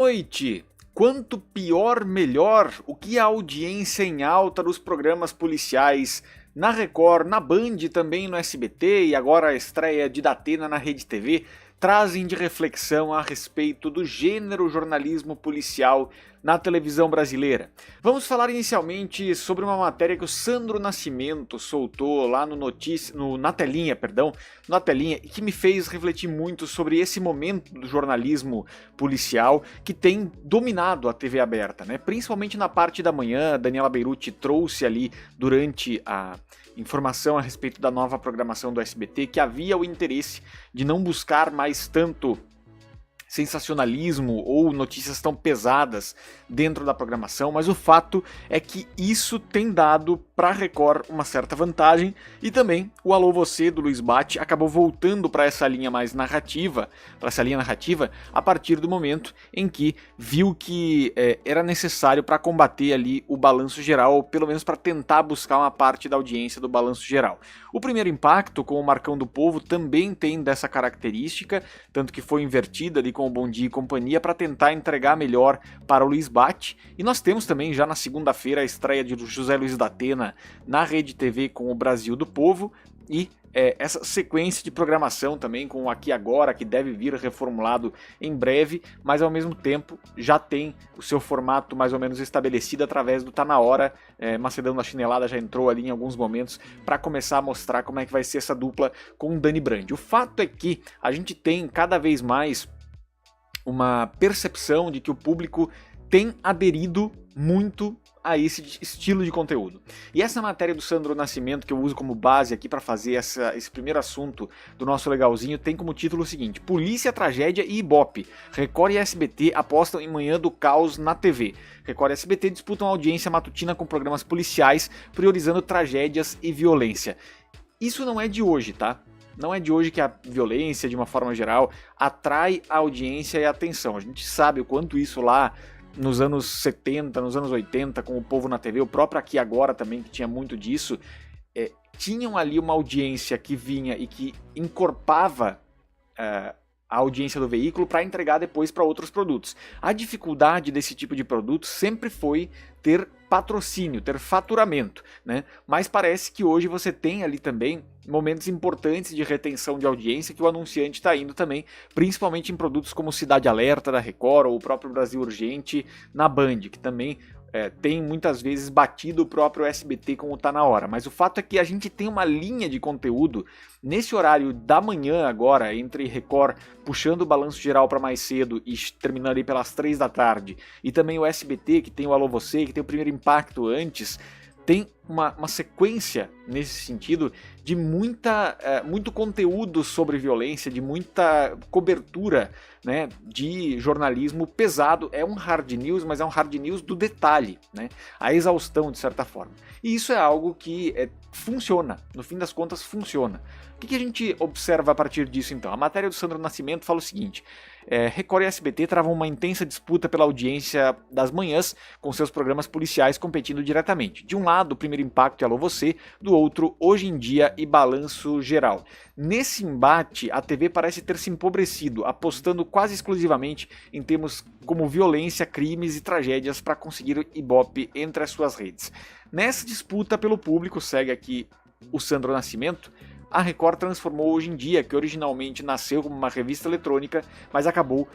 Noite. Quanto pior, melhor. O que a audiência em alta dos programas policiais na Record, na Band, também no SBT e agora a estreia de Datena na Rede TV trazem de reflexão a respeito do gênero jornalismo policial na televisão brasileira. Vamos falar inicialmente sobre uma matéria que o Sandro Nascimento soltou lá na telinha, e que me fez refletir muito sobre esse momento do jornalismo policial que tem dominado a TV aberta, né? Principalmente na parte da manhã. Daniela Berutti trouxe ali durante a informação a respeito da nova programação do SBT que havia o interesse de não buscar mais tanto sensacionalismo ou notícias tão pesadas dentro da programação, mas o fato é que isso tem dado para a Record uma certa vantagem e também o Alô Você do Luiz Bate acabou voltando para essa linha mais narrativa, a partir do momento em que viu que era necessário para combater ali o balanço geral, ou pelo menos para tentar buscar uma parte da audiência do balanço geral. O Primeiro Impacto com o Marcão do Povo também tem dessa característica, tanto que foi invertida ali com o Bom Dia e Companhia para tentar entregar melhor para o Luiz Bate. E nós temos também já na segunda-feira a estreia de José Luiz Datena na Rede TV com o Brasil do Povo e essa sequência de programação também com o Aqui Agora, que deve vir reformulado em breve, mas ao mesmo tempo já tem o seu formato mais ou menos estabelecido através do Tá Na Hora. Macedão da Chinelada já entrou ali em alguns momentos para começar a mostrar como é que vai ser essa dupla com o Dani Brandi. O fato é que a gente tem cada vez mais uma percepção de que o público tem aderido muito a esse estilo de conteúdo. E essa matéria do Sandro Nascimento, que eu uso como base aqui para fazer esse primeiro assunto do nosso legalzinho, tem como título o seguinte: Polícia, Tragédia e Ibope. Record e SBT apostam em Manhã do Caos na TV. Record e SBT disputam audiência matutina com programas policiais, priorizando tragédias e violência. Isso não é de hoje, tá? Não é de hoje que a violência, de uma forma geral, atrai a audiência e a atenção. A gente sabe o quanto isso lá nos anos 70, nos anos 80, com o Povo na TV, o próprio Aqui Agora também, que tinha muito disso, tinham ali uma audiência que vinha e que encorpava a audiência do veículo para entregar depois para outros produtos. A dificuldade desse tipo de produto sempre foi ter patrocínio, ter faturamento, né? Mas parece que hoje você tem ali também momentos importantes de retenção de audiência que o anunciante está indo também, principalmente em produtos como Cidade Alerta da Record ou o próprio Brasil Urgente na Band, que também tem muitas vezes batido o próprio SBT com o Tá Na Hora. Mas o fato é que a gente tem uma linha de conteúdo nesse horário da manhã agora, entre Record puxando o balanço geral para mais cedo e terminando ali pelas 3 da tarde, e também o SBT, que tem o Alô Você, que tem o Primeiro Impacto antes. Tem uma sequência nesse sentido de muito conteúdo sobre violência, de muita cobertura, né, de jornalismo pesado. É um hard news, mas é um hard news do detalhe, né, a exaustão de certa forma. E isso é algo que funciona, no fim das contas funciona. O que a gente observa a partir disso então? A matéria do Sandro Nascimento fala o seguinte: Record e SBT travam uma intensa disputa pela audiência das manhãs, com seus programas policiais competindo diretamente. De um lado, o Primeiro Impacto e Alô Você, do outro, Hoje em Dia e Balanço Geral. Nesse embate, a TV parece ter se empobrecido, apostando quase exclusivamente em temas como violência, crimes e tragédias para conseguir Ibope entre as suas redes. Nessa disputa pelo público, segue aqui o Sandro Nascimento, a Record transformou Hoje em Dia, que originalmente nasceu como uma revista eletrônica, mas acabou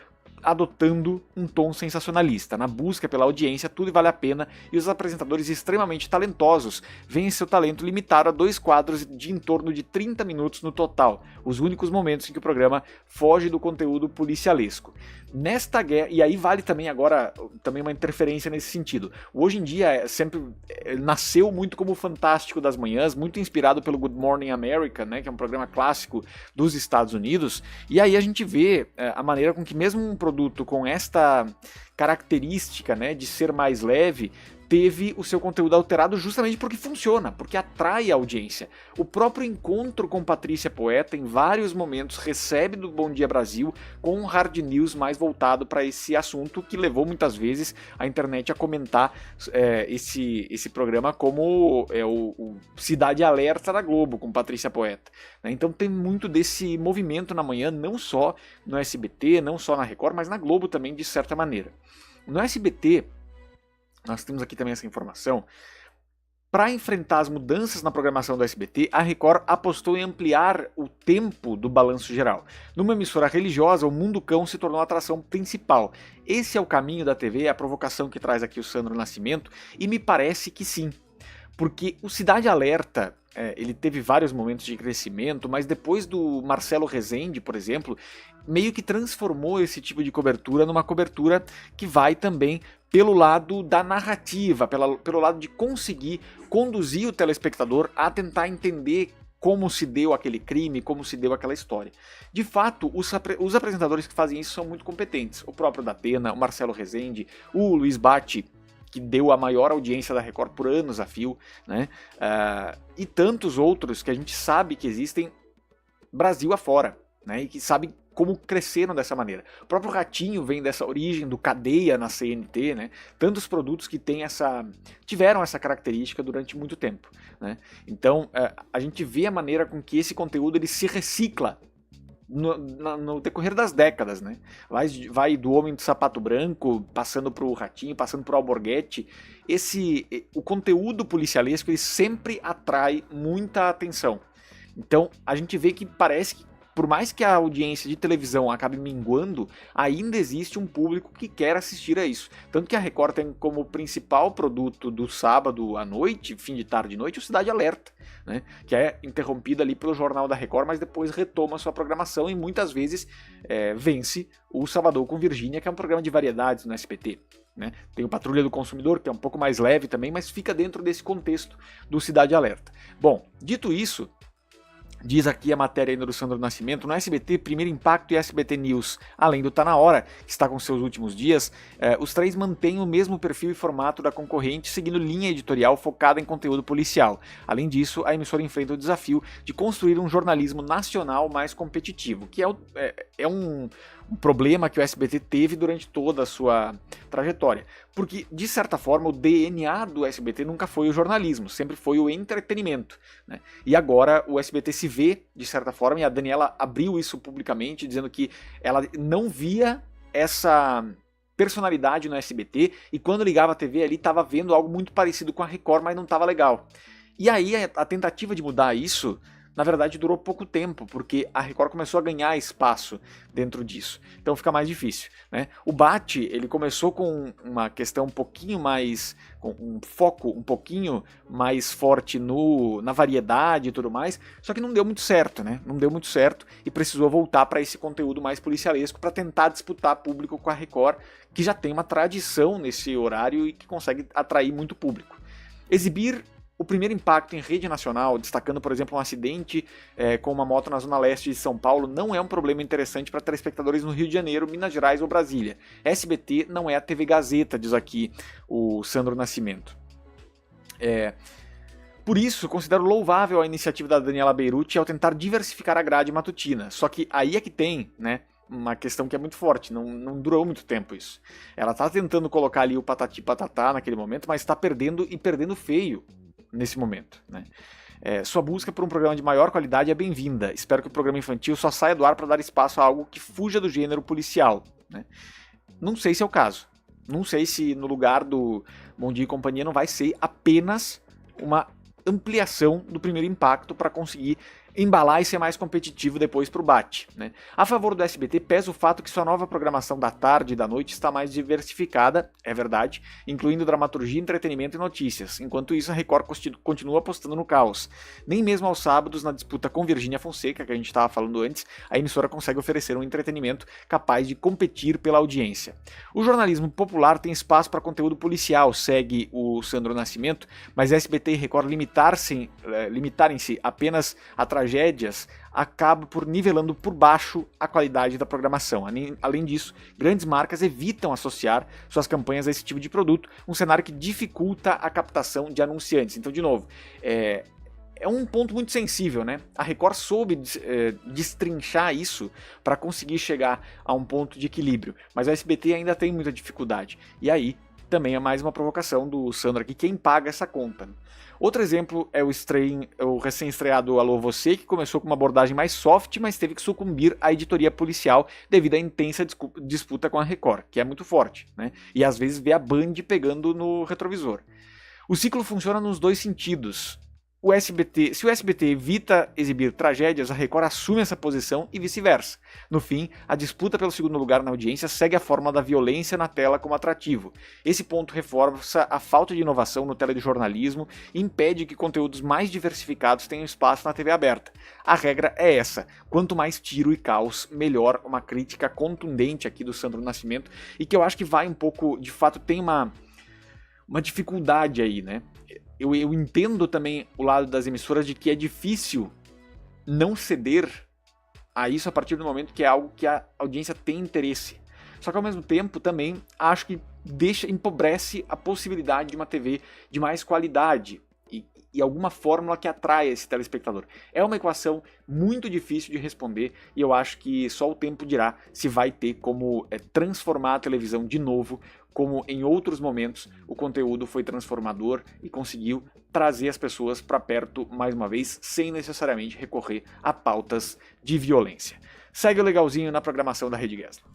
adotando um tom sensacionalista. Na busca pela audiência, tudo vale a pena, e os apresentadores extremamente talentosos veem seu talento limitado a 2 quadros de em torno de 30 minutos no total, os únicos momentos em que o programa foge do conteúdo policialesco. Nesta guerra, e aí vale também agora também uma interferência nesse sentido. Hoje em Dia sempre nasceu muito como o Fantástico das Manhãs, muito inspirado pelo Good Morning America, né, que é um programa clássico dos Estados Unidos, e aí a gente vê a maneira com que mesmo um produto com esta característica, né, de ser mais leve, teve o seu conteúdo alterado justamente porque funciona, porque atrai a audiência. O próprio encontro com Patrícia Poeta, em vários momentos, recebe do Bom Dia Brasil com um hard news mais voltado para esse assunto, que levou muitas vezes a internet a comentar esse programa como o Cidade Alerta da Globo, com Patrícia Poeta. Então tem muito desse movimento na manhã, não só no SBT, não só na Record, mas na Globo também, de certa maneira. No SBT, nós temos aqui também essa informação. Para enfrentar as mudanças na programação do SBT, a Record apostou em ampliar o tempo do balanço geral. Numa emissora religiosa, o Mundo Cão se tornou a atração principal. Esse é o caminho da TV, é a provocação que traz aqui o Sandro Nascimento, e me parece que sim. Porque o Cidade Alerta, ele teve vários momentos de crescimento, mas depois do Marcelo Rezende, por exemplo, meio que transformou esse tipo de cobertura numa cobertura que vai também pelo lado da narrativa, pelo lado de conseguir conduzir o telespectador a tentar entender como se deu aquele crime, como se deu aquela história. De fato, os apresentadores que fazem isso são muito competentes. O próprio Datena, o Marcelo Rezende, o Luiz Batti, que deu a maior audiência da Record por anos a fio, né? E tantos outros que a gente sabe que existem Brasil afora, né? E que sabem como cresceram dessa maneira. O próprio Ratinho vem dessa origem do Cadeia na CNT, né? Tantos produtos que tiveram essa característica durante muito tempo, né? Então, a gente vê a maneira com que esse conteúdo ele se recicla no decorrer das décadas, né? Vai do Homem do Sapato Branco, passando pro Ratinho, passando pro Alborguete. O conteúdo policialesco ele sempre atrai muita atenção. Então, a gente vê que parece que, por mais que a audiência de televisão acabe minguando, ainda existe um público que quer assistir a isso. Tanto que a Record tem como principal produto do sábado à noite, fim de tarde e noite, o Cidade Alerta, né? Que é interrompida ali pelo Jornal da Record, mas depois retoma sua programação e muitas vezes vence o Salvador com Virgínia, que é um programa de variedades no SBT. Né? Tem o Patrulha do Consumidor, que é um pouco mais leve também, mas fica dentro desse contexto do Cidade Alerta. Bom, dito isso, diz aqui a matéria ainda do Sandro Nascimento, no SBT, Primeiro Impacto e SBT News, além do Tá Na Hora, que está com seus últimos dias, os três mantêm o mesmo perfil e formato da concorrente, seguindo linha editorial focada em conteúdo policial. Além disso, a emissora enfrenta o desafio de construir um jornalismo nacional mais competitivo, que é um problema que o SBT teve durante toda a sua trajetória. Porque, de certa forma, o DNA do SBT nunca foi o jornalismo, sempre foi o entretenimento, né? E agora o SBT se vê, de certa forma, e a Daniela abriu isso publicamente, dizendo que ela não via essa personalidade no SBT, e quando ligava a TV ali estava vendo algo muito parecido com a Record, mas não estava legal. E aí a tentativa de mudar isso, na verdade, durou pouco tempo, porque a Record começou a ganhar espaço dentro disso. Então fica mais difícil, né? O Batti, ele começou com uma questão um pouquinho mais, com um foco um pouquinho mais forte na variedade e tudo mais, só que não deu muito certo, né? Não deu muito certo e precisou voltar para esse conteúdo mais policialesco para tentar disputar público com a Record, que já tem uma tradição nesse horário e que consegue atrair muito público. Exibir o Primeiro Impacto em rede nacional, destacando, por exemplo, um acidente com uma moto na zona leste de São Paulo, não é um problema interessante para telespectadores no Rio de Janeiro, Minas Gerais ou Brasília. SBT não é a TV Gazeta, diz aqui o Sandro Nascimento. Por isso, considero louvável a iniciativa da Daniela Beirute ao tentar diversificar a grade matutina. Só que aí é que tem, né, uma questão que é muito forte, não durou muito tempo isso. Ela está tentando colocar ali o patati patatá naquele momento, mas está perdendo e perdendo feio nesse momento, né? Sua busca por um programa de maior qualidade é bem-vinda. Espero que o programa infantil só saia do ar para dar espaço a algo que fuja do gênero policial, né? Não sei se é o caso. Não sei se no lugar do Bom Dia e Companhia não vai ser apenas uma ampliação do Primeiro Impacto para conseguir embalar e ser mais competitivo depois para o Batti, né? A favor do SBT pesa o fato que sua nova programação da tarde e da noite está mais diversificada, é verdade, incluindo dramaturgia, entretenimento e notícias. Enquanto isso, a Record continua apostando no caos. Nem mesmo aos sábados, na disputa com Virgínia Fonseca, que a gente estava falando antes, a emissora consegue oferecer um entretenimento capaz de competir pela audiência. O jornalismo popular tem espaço para conteúdo policial, segue o Sandro Nascimento, mas SBT e Record limitarem-se apenas a tragédia tragédias acaba por nivelando por baixo a qualidade da programação. Além disso, grandes marcas evitam associar suas campanhas a esse tipo de produto, um cenário que dificulta a captação de anunciantes. Então, de novo, é um ponto muito sensível, né? A Record soube destrinchar isso para conseguir chegar a um ponto de equilíbrio, mas o SBT ainda tem muita dificuldade. E aí, também é mais uma provocação do Sandro aqui, quem paga essa conta. Outro exemplo é o recém-estreado Alô Você, que começou com uma abordagem mais soft, mas teve que sucumbir à editoria policial devido à intensa disputa com a Record, que é muito forte, né? E às vezes vê a Band pegando no retrovisor. O ciclo funciona nos dois sentidos. Se o SBT evita exibir tragédias, a Record assume essa posição e vice-versa. No fim, a disputa pelo segundo lugar na audiência segue a fórmula da violência na tela como atrativo. Esse ponto reforça a falta de inovação no telejornalismo e impede que conteúdos mais diversificados tenham espaço na TV aberta. A regra é essa: quanto mais tiro e caos, melhor. Uma crítica contundente aqui do Sandro Nascimento, e que eu acho que vai um pouco, de fato, tem uma dificuldade aí, né? Eu entendo também o lado das emissoras de que é difícil não ceder a isso a partir do momento que é algo que a audiência tem interesse. Só que ao mesmo tempo também acho que empobrece a possibilidade de uma TV de mais qualidade e alguma fórmula que atraia esse telespectador. É uma equação muito difícil de responder e eu acho que só o tempo dirá se vai ter como transformar a televisão de novo, como em outros momentos o conteúdo foi transformador e conseguiu trazer as pessoas para perto mais uma vez, sem necessariamente recorrer a pautas de violência. Segue o legalzinho na programação da Rede Gessler.